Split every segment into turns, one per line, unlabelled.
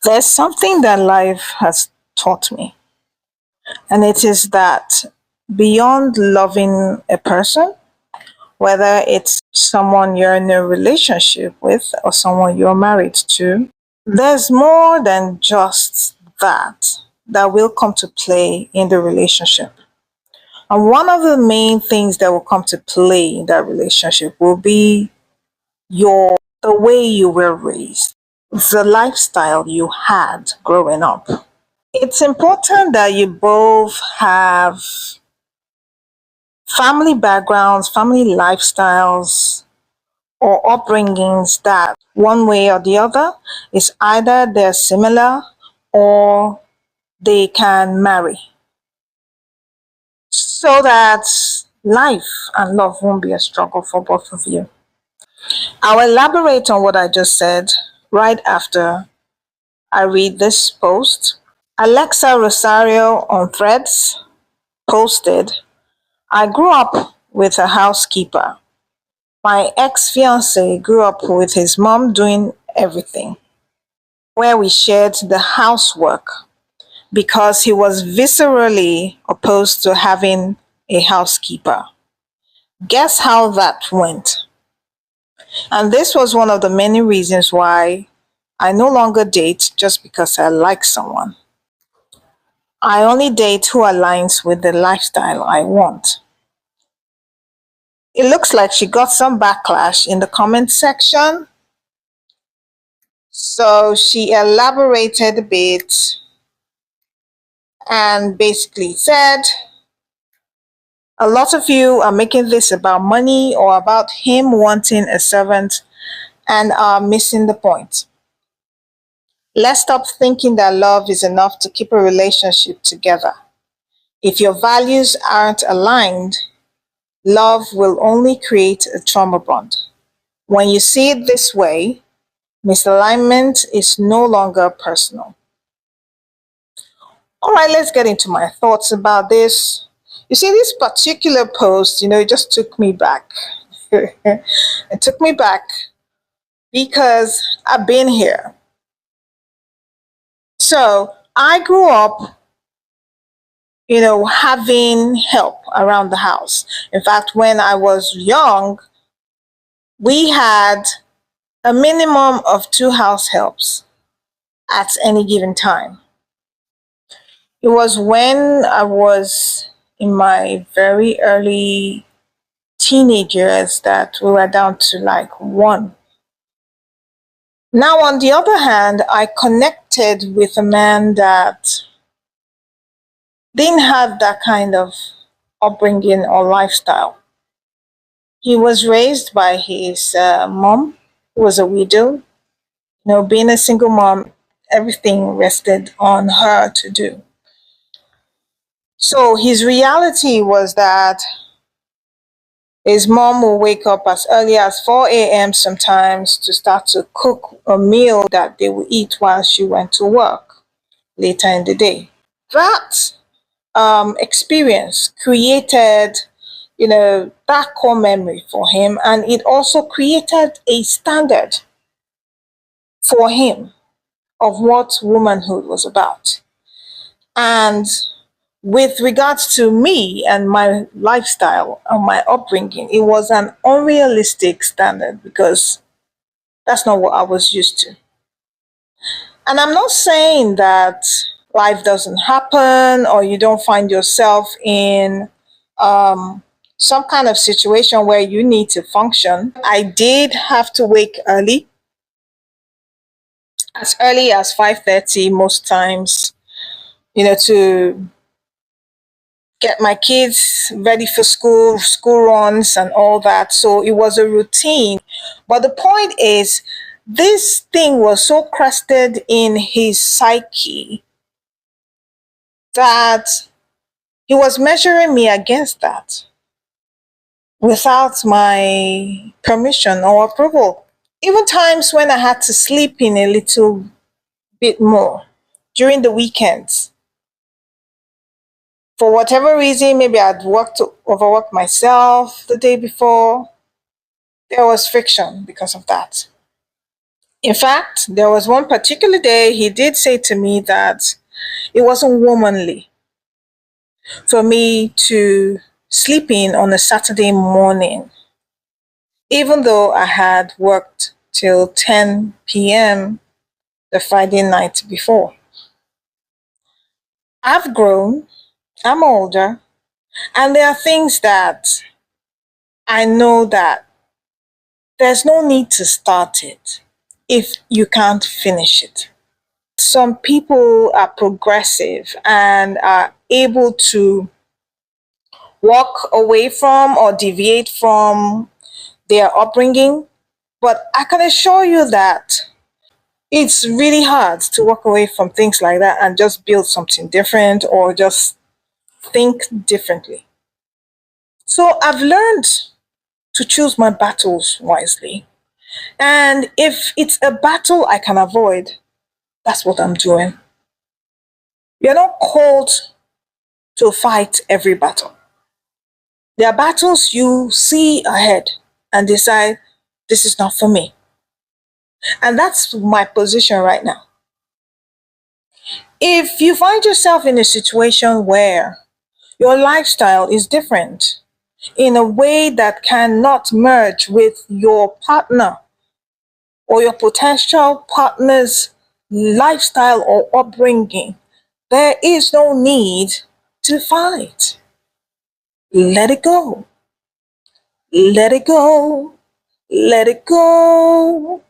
There's something that life has taught me, and it is that beyond loving a person, whether it's someone you're in a relationship with or someone you're married to, there's more than just that will come to play in the relationship. And one of the main things that will come to play in that relationship will be the way you were raised, the lifestyle you had growing up. It's important that you both have family backgrounds, family lifestyles, or upbringings that one way or the other is either they're similar or they can marry, so that life and love won't be a struggle for both of you. I'll elaborate on what I just said right after I read this post. Alexa Rosario on Threads posted, I grew up with a housekeeper. My ex fiance grew up with his mom doing everything, where we shared the housework because he was viscerally opposed to having a housekeeper. Guess how that went? And this was one of the many reasons why I no longer date just because I like someone. I only date who aligns with the lifestyle I want. It looks like she got some backlash in the comment section. So she elaborated a bit and basically said, a lot of you are making this about money or about him wanting a servant and are missing the point. Let's stop thinking that love is enough to keep a relationship together. If your values aren't aligned, love will only create a trauma bond. When you see it this way, misalignment is no longer personal. All right, let's get into my thoughts about this. You see, this particular post, it just took me back. It took me back because I've been here. So I grew up, having help around the house. In fact, when I was young, we had a minimum of two house helps at any given time. It was when I was in my very early teenage years that we were down to like one. Now, on the other hand, I connected with a man that didn't have that kind of upbringing or lifestyle. He was raised by his mom, who was a widow. Being a single mom, everything rested on her to do. So his reality was that his mom will wake up as early as 4 a.m. sometimes to start to cook a meal that they will eat while she went to work later in the day. That experience created, that core memory for him, and it also created a standard for him of what womanhood was about. And with regards to me and my lifestyle and my upbringing, it was an unrealistic standard because that's not what I was used to. And I'm not saying that life doesn't happen or you don't find yourself in some kind of situation where you need to function. I did have to wake early as 5:30 most times, to get my kids ready for school runs and all that. So it was a routine. But the point is, this thing was so crusted in his psyche that he was measuring me against that without my permission or approval. Even times when I had to sleep in a little bit more during the weekends, for whatever reason, maybe I'd overworked myself the day before, there was friction because of that. In fact, there was one particular day he did say to me that it wasn't womanly for me to sleep in on a Saturday morning, even though I had worked till 10 p.m. the Friday night before. I've grown, I'm older, and there are things that I know that there's no need to start it if you can't finish it. Some people are progressive and are able to walk away from or deviate from their upbringing. But I can assure you that it's really hard to walk away from things like that and just build something different or just think differently. So I've learned to choose my battles wisely. And if it's a battle I can avoid, that's what I'm doing. You're not called to fight every battle. There are battles you see ahead and decide this is not for me. And that's my position right now. If you find yourself in a situation where your lifestyle is different in a way that cannot merge with your partner or your potential partner's lifestyle or upbringing, there is no need to fight. Let it go. Let it go. Let it go.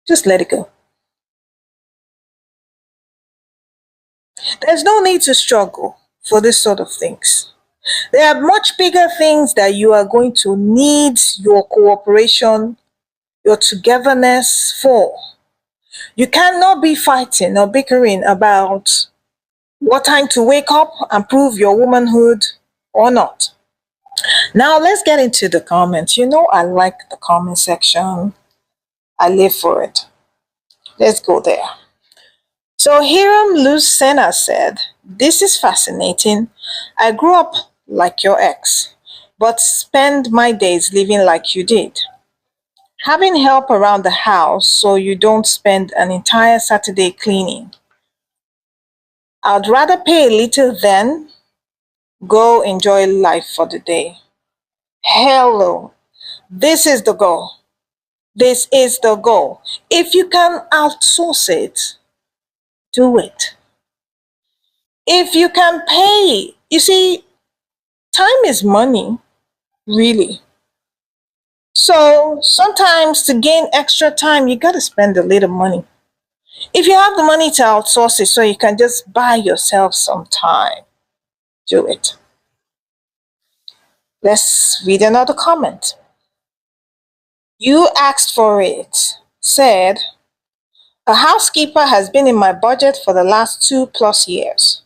Just let it go. There's no need to struggle for this sort of things. There are much bigger things that you are going to need your cooperation, your togetherness for. You cannot be fighting or bickering about what time to wake up and prove your womanhood or not. Now let's get into the comments. You know I like the comment section. I live for it. Let's go there. So Hiram Lucena said, "This is fascinating. I grew up like your ex, but spend my days living like you did. Having help around the house so you don't spend an entire Saturday cleaning. I'd rather pay a little than go enjoy life for the day." Hello, this is the goal. This is the goal. If you can outsource it, do it. If you can pay, you see, time is money, really. So sometimes to gain extra time, you got to spend a little money. If you have the money to outsource it so you can just buy yourself some time, do it. Let's read another comment. You asked for it. Said, "A housekeeper has been in my budget for the last 2+ years.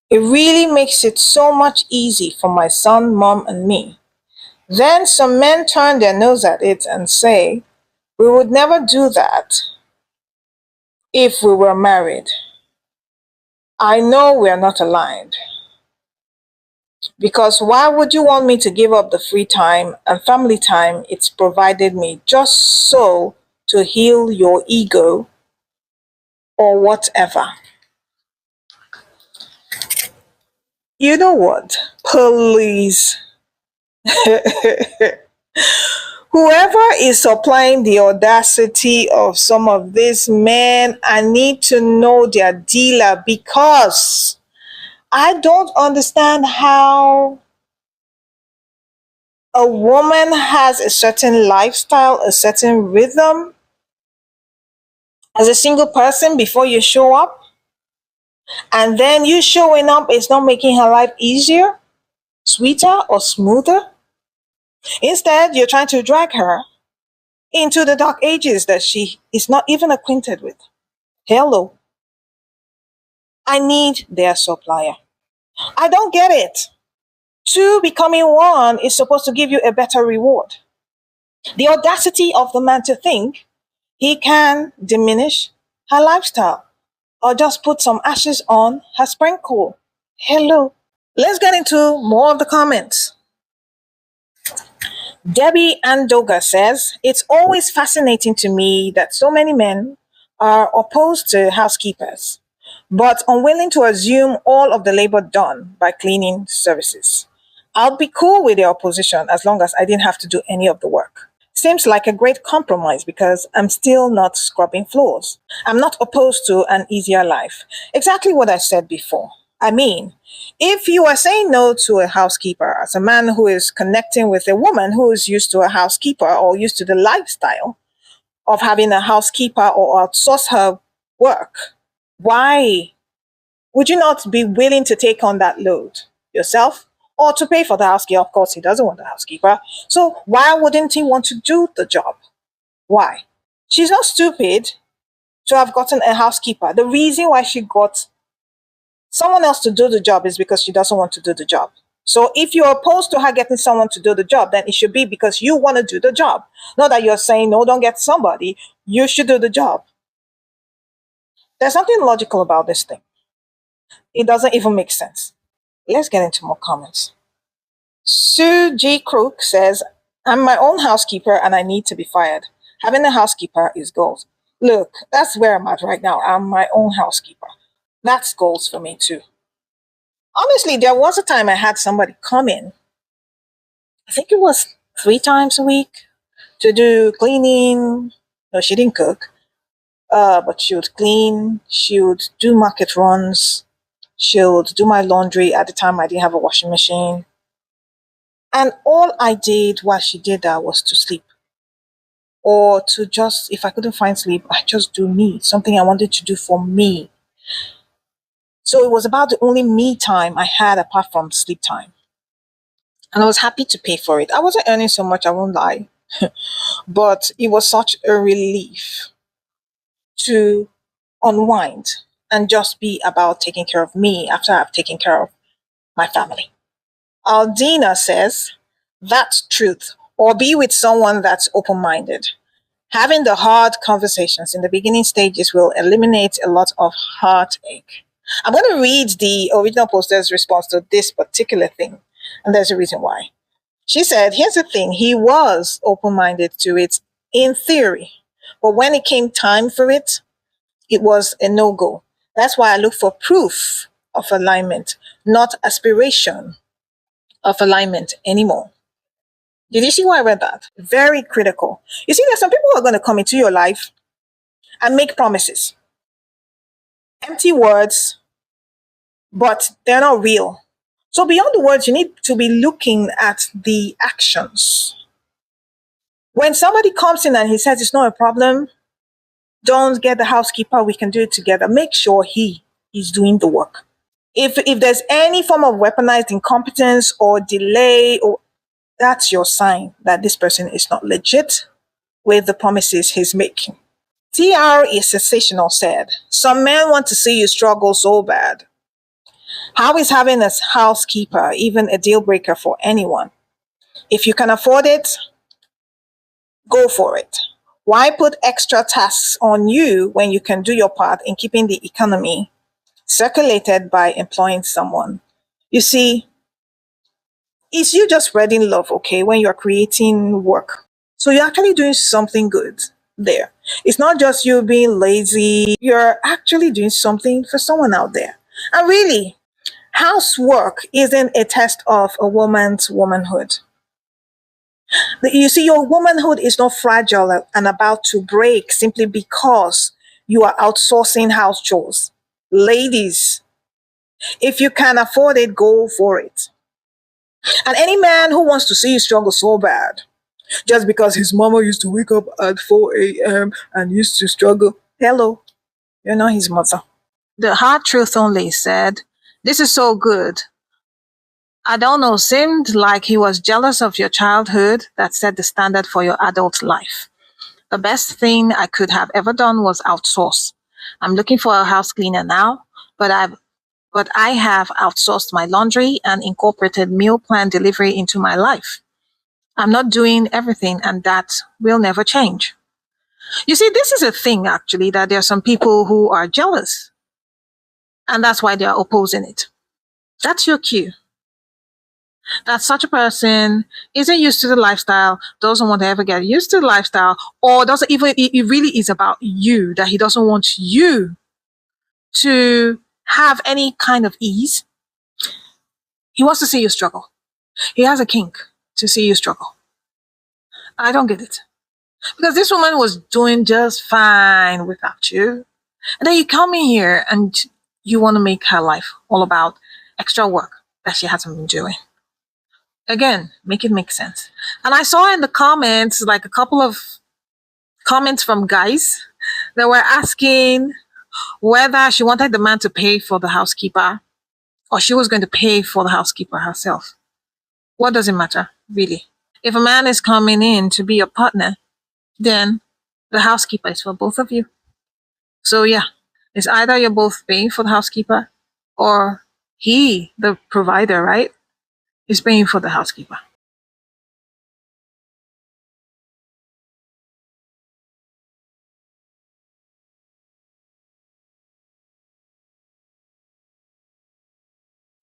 It really makes it so much easy for my son, mom, and me. Then some men turn their nose at it and say, we would never do that if we were married. I know we are not aligned. Because why would you want me to give up the free time and family time it's provided me just so to heal your ego or whatever?" You know what? Please. Whoever is supplying the audacity of some of these men, I need to know their dealer because I don't understand how a woman has a certain lifestyle, a certain rhythm as a single person before you show up. And then you showing up is not making her life easier, sweeter, or smoother. Instead, you're trying to drag her into the dark ages that she is not even acquainted with. Hello. I need their supplier. I don't get it. Two becoming one is supposed to give you a better reward. The audacity of the man to think he can diminish her lifestyle or just put some ashes on her sprinkle. Hello. Let's get into more of the comments. Debbie Andoga says, it's always fascinating to me that so many men are opposed to housekeepers, but unwilling to assume all of the labor done by cleaning services. I'll be cool with their opposition as long as I didn't have to do any of the work. Seems like a great compromise because I'm still not scrubbing floors. I'm not opposed to an easier life. Exactly what I said before. I mean, if you are saying no to a housekeeper as a man who is connecting with a woman who is used to a housekeeper or used to the lifestyle of having a housekeeper or outsource her work, why would you not be willing to take on that load yourself or to pay for the housekeeper? Of course, he doesn't want the housekeeper. So why wouldn't he want to do the job? Why? She's not stupid to have gotten a housekeeper. The reason why she got someone else to do the job is because she doesn't want to do the job. So if you're opposed to her getting someone to do the job, then it should be because you want to do the job. Not that you're saying, no, don't get somebody. You should do the job. There's something logical about this thing. It doesn't even make sense. Let's get into more comments. Sue G. Crook says, I'm my own housekeeper and I need to be fired. Having a housekeeper is goals. Look, that's where I'm at right now. I'm my own housekeeper. That's goals for me too. Honestly, there was a time I had somebody come in, I think it was 3 times a week, to do cleaning. No, she didn't cook, but she would clean, she would do market runs, she would do my laundry. At the time, I didn't have a washing machine. And all I did while she did that was to sleep. Or to just, if I couldn't find sleep, I just do me, something I wanted to do for me. So it was about the only me time I had apart from sleep time. And I was happy to pay for it. I wasn't earning so much, I won't lie, but it was such a relief to unwind and just be about taking care of me after I've taken care of my family. Aldina says, that's truth, or be with someone that's open minded. Having the hard conversations in the beginning stages will eliminate a lot of heartache. I'm going to read the original poster's response to this particular thing, and there's a reason why. She said, here's the thing, he was open minded to it in theory, but when it came time for it, it was a no go. That's why I look for proof of alignment, not aspiration of alignment anymore. Did you see why I read that? Very critical. You see, there's some people who are going to come into your life and make promises. Empty words, but they're not real. So beyond the words, you need to be looking at the actions. When somebody comes in and he says it's not a problem, don't get the housekeeper, we can do it together. Make sure he is doing the work. If there's any form of weaponized incompetence or delay, or that's your sign that this person is not legit with the promises he's making. TR is sensational said, some men want to see you struggle so bad. How is having a housekeeper even a deal breaker for anyone? If you can afford it, go for it. Why put extra tasks on you when you can do your part in keeping the economy circulated by employing someone? You see, it's you just spreading love, okay, when you're creating work. So you're actually doing something good there. It's not just you being lazy, you're actually doing something for someone out there. And really, housework isn't a test of a woman's womanhood. You see, your womanhood is not fragile and about to break simply because you are outsourcing house chores. Ladies, if you can afford it, go for it. And any man who wants to see you struggle so bad, just because his mama used to wake up at 4 a.m. and used to struggle, hello, you're not his mother. The hard truth only said, this is so good. I don't know, seemed like he was jealous of your childhood that set the standard for your adult life. The best thing I could have ever done was outsource. I'm looking for a house cleaner now, but I have outsourced my laundry and incorporated meal plan delivery into my life. I'm not doing everything, and that will never change. You see, this is a thing actually, that there are some people who are jealous, and that's why they are opposing it. That's your cue. that such a person isn't used to the lifestyle, doesn't want to ever get used to the lifestyle, or doesn't even, it really is about you, that he doesn't want you to have any kind of ease. He wants to see you struggle. He has a kink to see you struggle. I don't get it. Because this woman was doing just fine without you. And then you come in here and you want to make her life all about extra work that she hasn't been doing. Again, make it make sense. And I saw in the comments like a couple of comments from guys that were asking whether she wanted the man to pay for the housekeeper or she was going to pay for the housekeeper herself. What does it matter, really? If a man is coming in to be your partner, then the housekeeper is for both of you. So yeah, it's either you're both paying for the housekeeper or he, the provider, right, is paying for the housekeeper.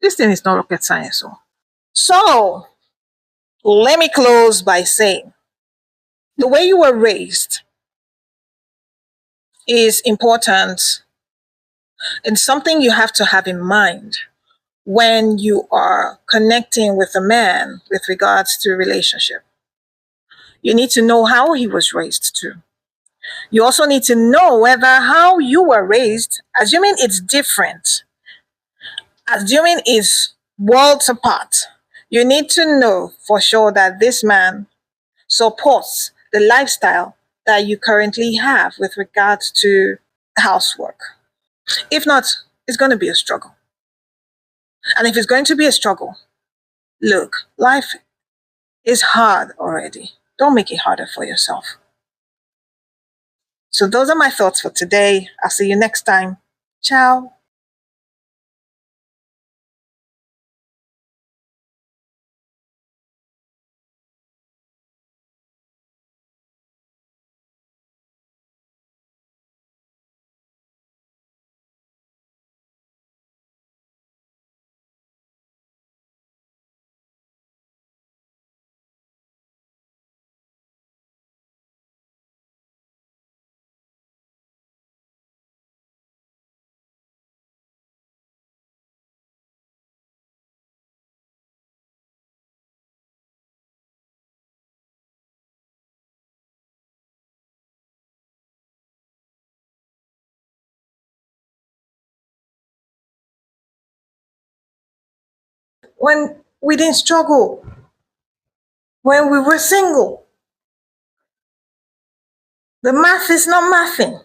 This thing is not rocket science. So let me close by saying the way you were raised is important and something you have to have in mind when you are connecting with a man with regards to a relationship. You need to know how he was raised too. You also need to know whether how you were raised, assuming it's different, assuming it's worlds apart, you need to know for sure that this man supports the lifestyle that you currently have with regards to housework. If not, it's going to be a struggle. And if it's going to be a struggle, look, life is hard already. Don't make it harder for yourself. So those are my thoughts for today. I'll see you next time. Ciao. When we didn't struggle, when we were single, the math is not mathing.